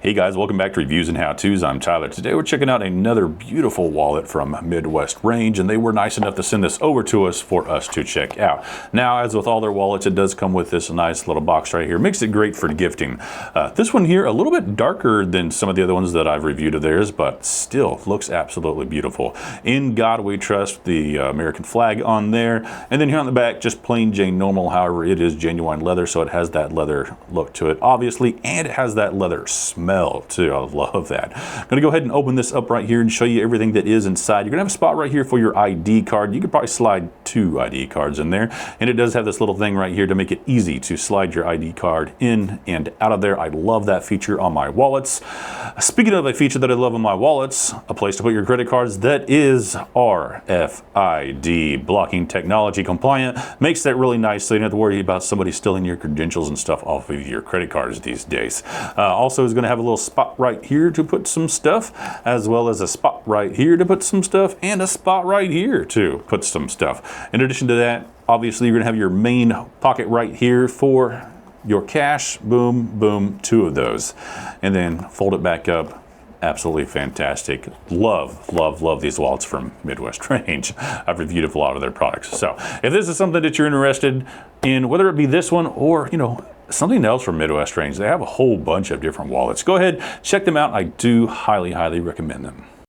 Hey guys, welcome back to Reviews and How-Tos. I'm Tyler. Today we're checking out another beautiful wallet from Midwest Range, and they were nice enough to send this over to us for us to check out. Now, as with all their wallets, it does come with this nice little box right here. Makes it great for gifting. This one here, a little bit darker than some of the other ones that I've reviewed of theirs, but still looks absolutely beautiful. In God We Trust, the American flag on there. And then here on the back, just plain Jane normal. However, it is genuine leather, so it has that leather look to it, obviously, and it has that leather smell too. I love that. I'm gonna go ahead and open this up right here and show you everything that is inside. You're gonna have a spot right here for your ID card. You could probably slide 2 ID cards in there, and it does have this little thing right here to make it easy to slide your ID card in and out of there. I love that feature on my wallets. Speaking of a feature that I love on my wallets, a place to put your credit cards that is RFID-blocking technology compliant. Makes that really nice, so you don't have to worry about somebody stealing your credentials and stuff off of your credit cards these days. Also is going to have a little spot right here to put some stuff, as well as a spot right here to put some stuff, and a spot right here to put some stuff. In addition to that, obviously you're going to have your main pocket right here for your cash. Boom, boom, 2 of those. And then fold it back up. Absolutely fantastic. Love, love, love these wallets from Midwest Range. I've reviewed a lot of their products. So if this is something that you're interested in, whether it be this one or, something else from Midwest Range, they have a whole bunch of different wallets. Go ahead, check them out. I do highly, highly recommend them.